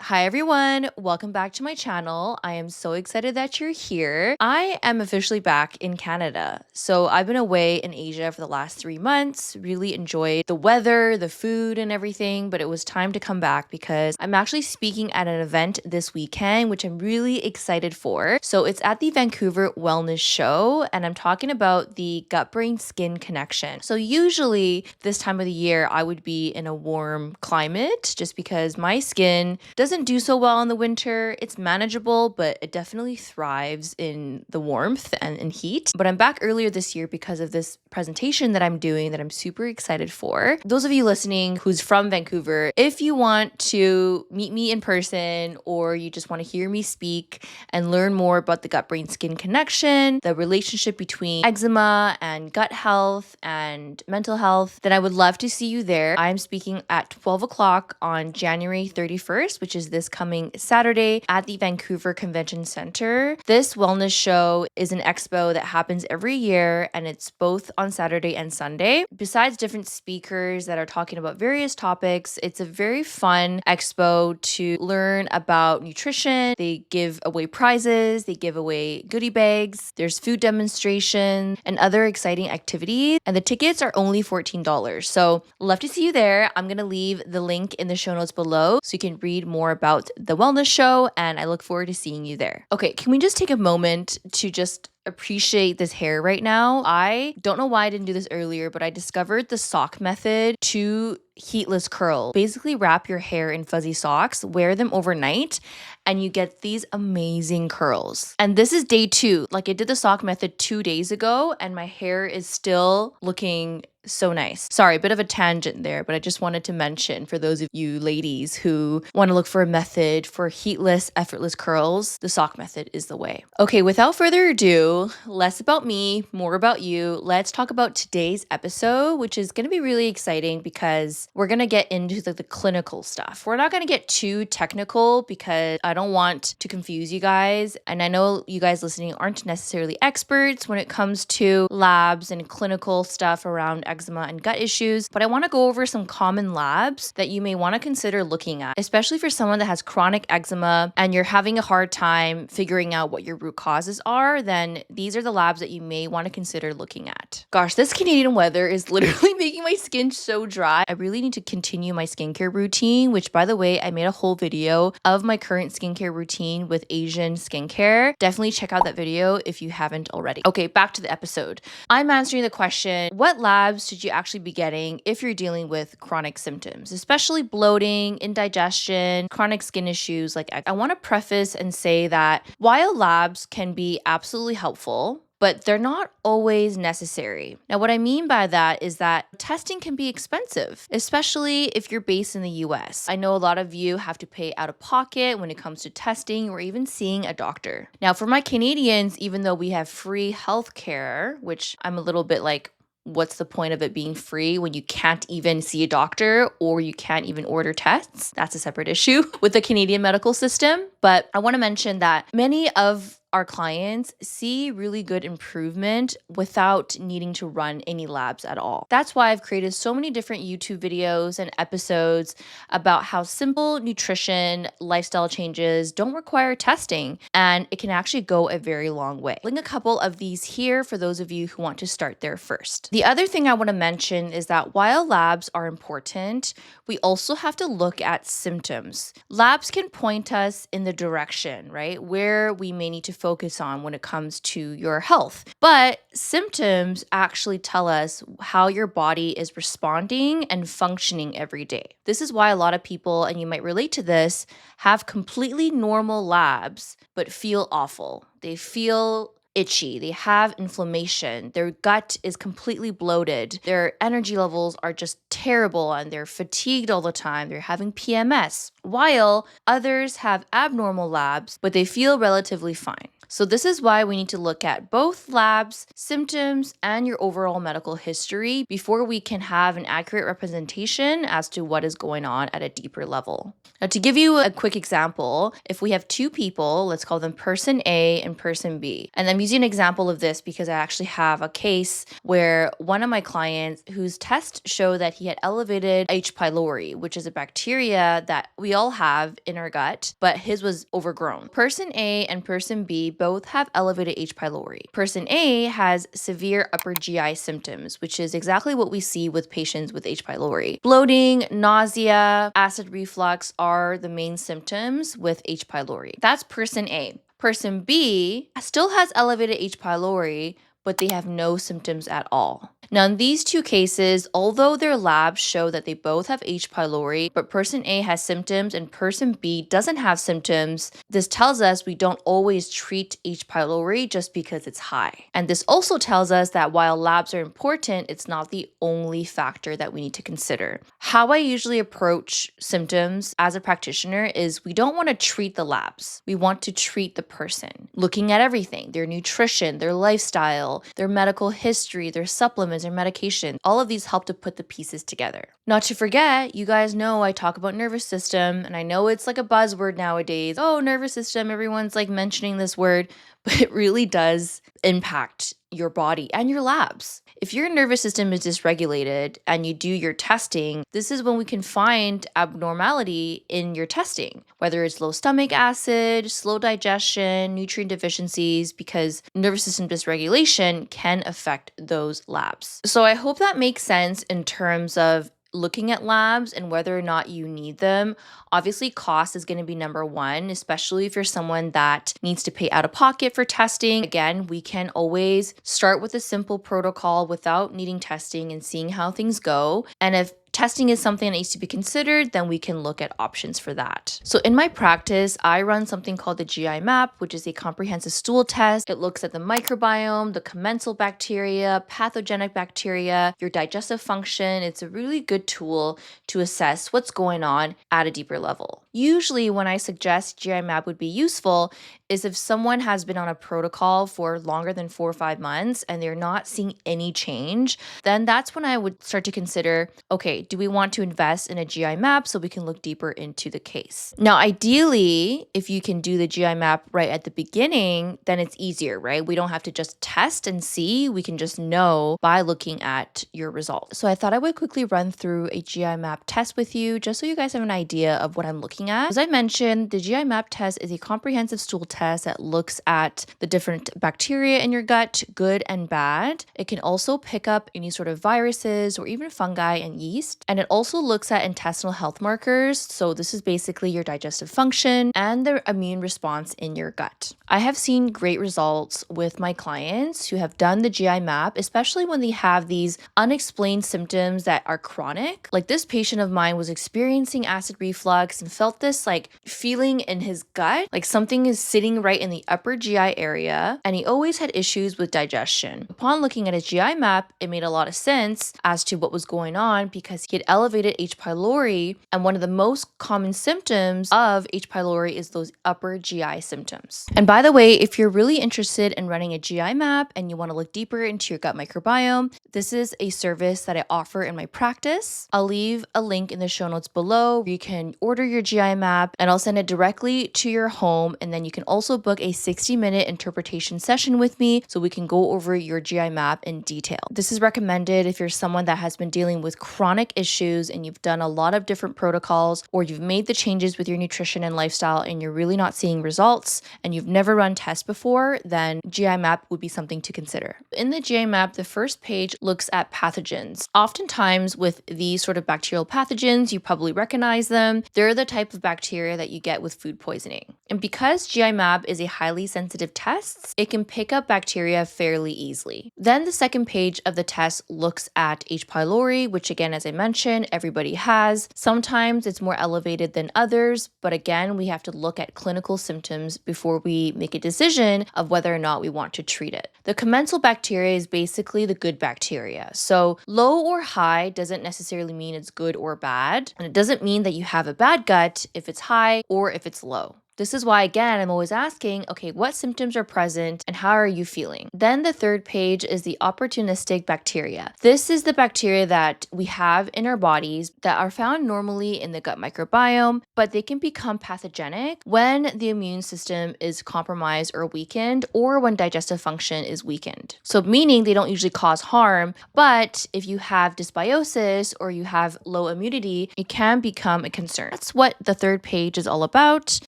Hi everyone, welcome back to my channel. I am so excited that you're here. I am officially back in Canada. So I've been away in Asia for the last 3 months, really enjoyed the weather, the food and everything, but it was time to come back because I'm actually speaking at an event this weekend, which I'm really excited for. So it's at the Vancouver Wellness Show and I'm talking about the gut-brain-skin connection. So usually this time of the year, I would be in a warm climate just because my skin doesn't do so well in the winter. It's manageable, but it definitely thrives in the warmth and in heat. But I'm back earlier this year because of this presentation that I'm doing that I'm super excited for. Those of you listening who's from Vancouver, if you want to meet me in person or you just want to hear me speak and learn more about the gut-brain-skin connection, the relationship between eczema and gut health and mental health, then I would love to see you there. I'm speaking at 12 o'clock on January 31st, which is this coming Saturday at the Vancouver Convention Center. This wellness show is an expo that happens every year and it's both on Saturday and Sunday. Besides different speakers that are talking about various topics, it's a very fun expo to learn about nutrition. They give away prizes, they give away goodie bags, there's food demonstration and other exciting activities, and the tickets are only $14. So love to see you there. I'm gonna leave the link in the show notes below so you can read more about the wellness show, and I look forward to seeing you there. Okay, can we just take a moment to just appreciate this hair right now? I don't know why I didn't do this earlier, but I discovered the sock method to heatless curl. Basically wrap your hair in fuzzy socks, wear them overnight, and you get these amazing curls. And this is day 2. Like I did the sock method 2 days ago and my hair is still looking so nice. Sorry, a bit of a tangent there, but I just wanted to mention for those of you ladies who want to look for a method for heatless, effortless curls, the sock method is the way. Okay, without further ado, less about me, more about you. Let's talk about today's episode, which is going to be really exciting because we're going to get into the clinical stuff. We're not going to get too technical because I don't want to confuse you guys. And I know you guys listening aren't necessarily experts when it comes to labs and clinical stuff around eczema and gut issues, but I want to go over some common labs that you may want to consider looking at, especially for someone that has chronic eczema and you're having a hard time figuring out what your root causes are, then these are the labs that you may want to consider looking at. Gosh, this Canadian weather is literally making my skin so dry. I really need to continue my skincare routine, which by the way, I made a whole video of my current skincare routine with Asian skincare. Definitely check out that video if you haven't already. Okay, back to the episode. I'm answering the question, what labs should you actually be getting if you're dealing with chronic symptoms, especially bloating, indigestion, chronic skin issues like eczema? I want to preface and say that while labs can be absolutely helpful, but they're not always necessary. Now, what I mean by that is that testing can be expensive, especially if you're based in the US. I know a lot of you have to pay out of pocket when it comes to testing or even seeing a doctor. Now, for my Canadians, even though we have free healthcare, which I'm a little bit like, what's the point of it being free when you can't even see a doctor or you can't even order tests? That's a separate issue with the Canadian medical system. But I want to mention that many of our clients see really good improvement without needing to run any labs at all. That's why I've created so many different YouTube videos and episodes about how simple nutrition, lifestyle changes don't require testing, and it can actually go a very long way. Link a couple of these here for those of you who want to start there first. The other thing I want to mention is that while labs are important, we also have to look at symptoms. Labs can point us in the direction, right, where we may need to focus on when it comes to your health. But symptoms actually tell us how your body is responding and functioning every day. This is why a lot of people, and you might relate to this, have completely normal labs but feel awful. They feel itchy, they have inflammation, their gut is completely bloated, their energy levels are just terrible, and they're fatigued all the time, they're having PMS, while others have abnormal labs, but they feel relatively fine. So this is why we need to look at both labs, symptoms, and your overall medical history before we can have an accurate representation as to what is going on at a deeper level. Now, to give you a quick example, if we have two people, let's call them person A and person B. And I'm using an example of this because I actually have a case where one of my clients whose test showed that he had elevated H. pylori, which is a bacteria that we all have in our gut, but his was overgrown. Person A and person B both have elevated H. pylori. Person A has severe upper GI symptoms, which is exactly what we see with patients with H. pylori. Bloating, nausea, acid reflux are the main symptoms with H. pylori. That's person A. Person B still has elevated H. pylori, but they have no symptoms at all. Now, in these two cases, although their labs show that they both have H. pylori, but person A has symptoms and person B doesn't have symptoms, this tells us we don't always treat H. pylori just because it's high. And this also tells us that while labs are important, it's not the only factor that we need to consider. How I usually approach symptoms as a practitioner is we don't want to treat the labs. We want to treat the person, looking at everything, their nutrition, their lifestyle, their medical history, their supplements, their medication. All of these help to put the pieces together. Not to forget, you guys know I talk about nervous system, and I know it's like a buzzword nowadays. Oh, nervous system, everyone's like mentioning this word, but it really does impact your body and your labs. If your nervous system is dysregulated and you do your testing, this is when we can find abnormality in your testing, whether it's low stomach acid, slow digestion, nutrient deficiencies, because nervous system dysregulation can affect those labs. So I hope that makes sense in terms of looking at labs and whether or not you need them. Obviously, cost is going to be number one, especially if you're someone that needs to pay out of pocket for testing. Again, we can always start with a simple protocol without needing testing and seeing how things go. And if testing is something that needs to be considered, then we can look at options for that. So in my practice, I run something called the GI map, which is a comprehensive stool test. It looks at the microbiome, the commensal bacteria, pathogenic bacteria, your digestive function. It's a really good tool to assess what's going on at a deeper level. Usually when I suggest GI map would be useful is if someone has been on a protocol for longer than 4 or 5 months and they're not seeing any change, then that's when I would start to consider, okay, do we want to invest in a GI map so we can look deeper into the case? Now, ideally, if you can do the GI map right at the beginning, then it's easier, right? We don't have to just test and see. We can just know by looking at your results. So I thought I would quickly run through a GI map test with you just so you guys have an idea of what I'm looking at. As I mentioned, the GI map test is a comprehensive stool test that looks at the different bacteria in your gut, good and bad. It can also pick up any sort of viruses or even fungi and yeast. And it also looks at intestinal health markers. So this is basically your digestive function and the immune response in your gut. I have seen great results with my clients who have done the GI map, especially when they have these unexplained symptoms that are chronic. Like this patient of mine was experiencing acid reflux and felt this like feeling in his gut, like something is sitting right in the upper GI area, and he always had issues with digestion. Upon looking at his GI map, it made a lot of sense as to what was going on because he had elevated H. pylori, and one of the most common symptoms of H. pylori is those upper GI symptoms. And by the way, if you're really interested in running a GI map and you want to look deeper into your gut microbiome, this is a service that I offer in my practice. I'll leave a link in the show notes below. You can order your GI map and I'll send it directly to your home, and then you can also book a 60-minute interpretation session with me so we can go over your GI map in detail. This is recommended if you're someone that has been dealing with chronic issues and you've done a lot of different protocols, or you've made the changes with your nutrition and lifestyle and you're really not seeing results and you've never run tests before, then GI map would be something to consider. In the GI map, the first page looks at pathogens. Oftentimes with these sort of bacterial pathogens, you probably recognize them. They're the type of bacteria that you get with food poisoning. And because GI map is a highly sensitive test, it can pick up bacteria fairly easily. Then the second page of the test looks at H. pylori, which again, as I mentioned, everybody has. Sometimes it's more elevated than others, but again, we have to look at clinical symptoms before we make a decision of whether or not we want to treat it. The commensal bacteria is basically the good bacteria. So low or high doesn't necessarily mean it's good or bad. And it doesn't mean that you have a bad gut if it's high or if it's low. This is why, again, I'm always asking, okay, what symptoms are present and how are you feeling? Then the third page is the opportunistic bacteria. This is the bacteria that we have in our bodies that are found normally in the gut microbiome, but they can become pathogenic when the immune system is compromised or weakened, or when digestive function is weakened. So meaning they don't usually cause harm, but if you have dysbiosis or you have low immunity, it can become a concern. That's what the third page is all about,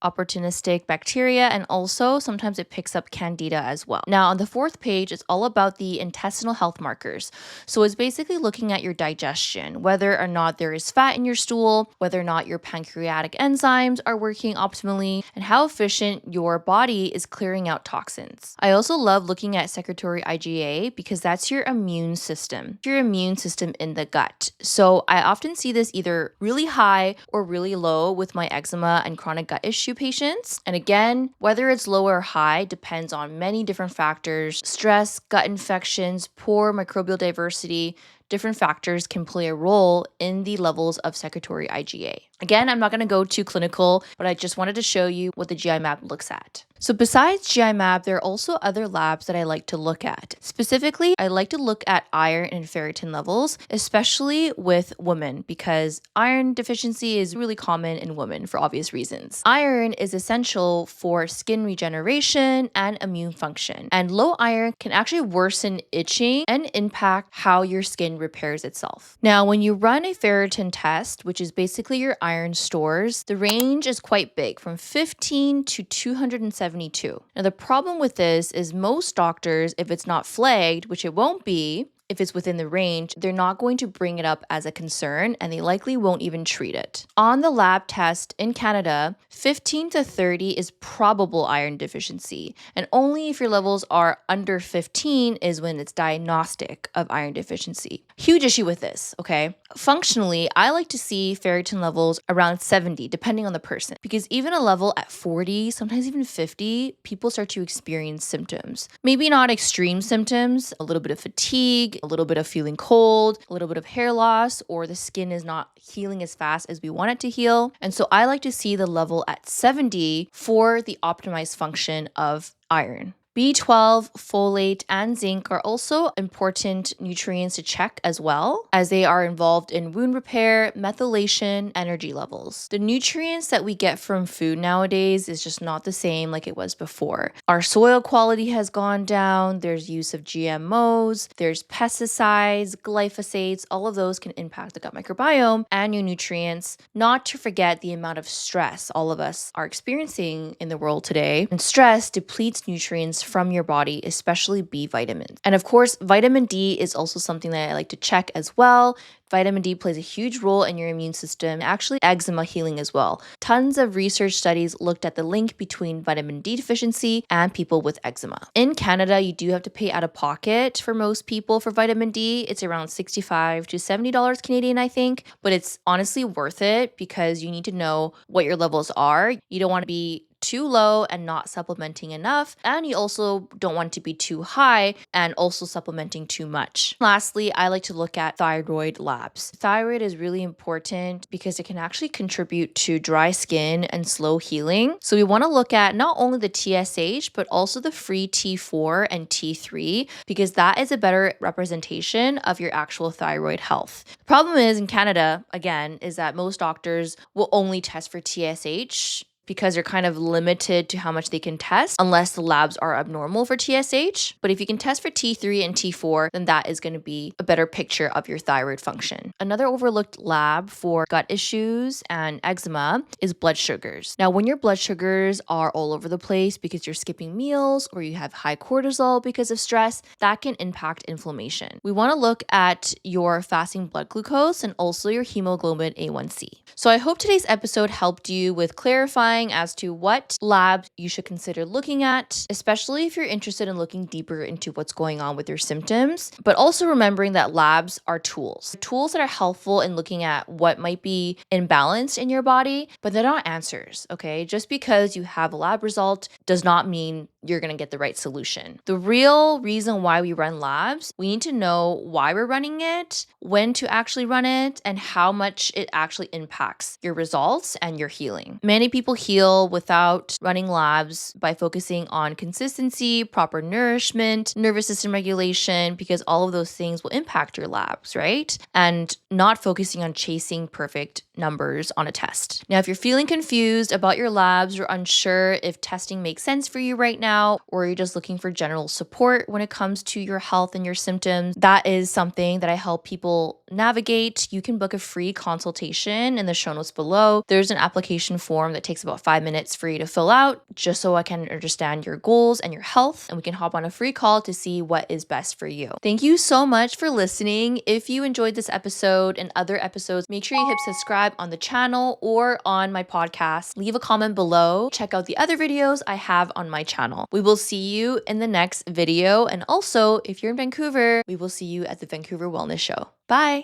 opportunistic bacteria, and also sometimes it picks up candida as well. Now on the fourth page, it's all about the intestinal health markers. So it's basically looking at your digestion, whether or not there is fat in your stool, whether or not your pancreatic enzymes are working optimally, and how efficient your body is clearing out toxins. I also love looking at secretory IgA because that's your immune system in the gut. So I often see this either really high or really low with my eczema and chronic gut issue patients. And again, whether it's low or high depends on many different factors: stress, gut infections, poor microbial diversity. Different factors can play a role in the levels of secretory IgA. Again, I'm not going to go too clinical, but I just wanted to show you what the GI map looks at. So besides GI map, there are also other labs that I like to look at. Specifically, I like to look at iron and ferritin levels, especially with women, because iron deficiency is really common in women for obvious reasons. Iron is essential for skin regeneration and immune function, and low iron can actually worsen itching and impact how your skin repairs itself. Now, when you run a ferritin test, which is basically your iron stores, the range is quite big, from 15 to 272. Now, the problem with this is most doctors, if it's not flagged, which it won't be, if it's within the range, they're not going to bring it up as a concern, and they likely won't even treat it. On the lab test in Canada, 15 to 30 is probable iron deficiency, and only if your levels are under 15 is when it's diagnostic of iron deficiency. Huge issue with this, okay? Functionally, I like to see ferritin levels around 70, depending on the person, because even a level at 40, sometimes even 50, people start to experience symptoms. Maybe not extreme symptoms, a little bit of fatigue, a little bit of feeling cold, a little bit of hair loss, or the skin is not healing as fast as we want it to heal. And so I like to see the level at 70 for the optimized function of iron. B12, folate, and zinc are also important nutrients to check as well, as they are involved in wound repair, methylation, energy levels. The nutrients that we get from food nowadays is just not the same like it was before. Our soil quality has gone down, there's use of GMOs, there's pesticides, glyphosates, all of those can impact the gut microbiome and your nutrients, not to forget the amount of stress all of us are experiencing in the world today. And stress depletes nutrients from your body, especially B vitamins. And of course, vitamin D is also something that I like to check as well. Vitamin D plays a huge role in your immune system, actually eczema healing as well. Tons of research studies looked at the link between vitamin D deficiency and people with eczema. In Canada, you do have to pay out of pocket for most people for vitamin D. It's around $65 to $70 Canadian, I think, but it's honestly worth it because you need to know what your levels are. You don't want to be too low and not supplementing enough, and you also don't want to be too high and also supplementing too much. Lastly, I like to look at Thyroid Labs. Thyroid is really important because it can actually contribute to dry skin and slow healing. So we want to look at not only the TSH, but also the free T4 and T3, because that is a better representation of your actual thyroid health. The problem is in Canada, again, is that most doctors will only test for TSH because they're kind of limited to how much they can test unless the labs are abnormal for TSH. But if you can test for T3 and T4, then that is going to be a better picture of your thyroid function. Another overlooked lab for gut issues and eczema is blood sugars. Now, when your blood sugars are all over the place because you're skipping meals or you have high cortisol because of stress, that can impact inflammation. We want to look at your fasting blood glucose and also your hemoglobin A1C. So I hope today's episode helped you with clarifying as to what labs you should consider looking at, especially if you're interested in looking deeper into what's going on with your symptoms, but also remembering that labs are tools that are helpful in looking at what might be imbalanced in your body, but they're not answers, okay? Just because you have a lab result does not mean you're going to get the right solution. The real reason why we run labs, we need to know why we're running it, when to actually run it, and how much it actually impacts your results and your healing. Many people heal without running labs by focusing on consistency, proper nourishment, nervous system regulation, because all of those things will impact your labs, right? And not focusing on chasing perfect numbers on a test. Now, if you're feeling confused about your labs or unsure if testing makes sense for you right now, or you're just looking for general support when it comes to your health and your symptoms, that is something that I help people navigate. You can book a free consultation in the show notes below. There's an application form that takes about 5 minutes for you to fill out, just so I can understand your goals and your health, and we can hop on a free call to see what is best for you. Thank you so much for listening. If you enjoyed this episode and other episodes, make sure you hit subscribe on the channel or on my podcast. Leave a comment below. Check out the other videos I have on my channel. We will see you in the next video. And also, if you're in Vancouver, we will see you at the Vancouver Wellness Show. Bye.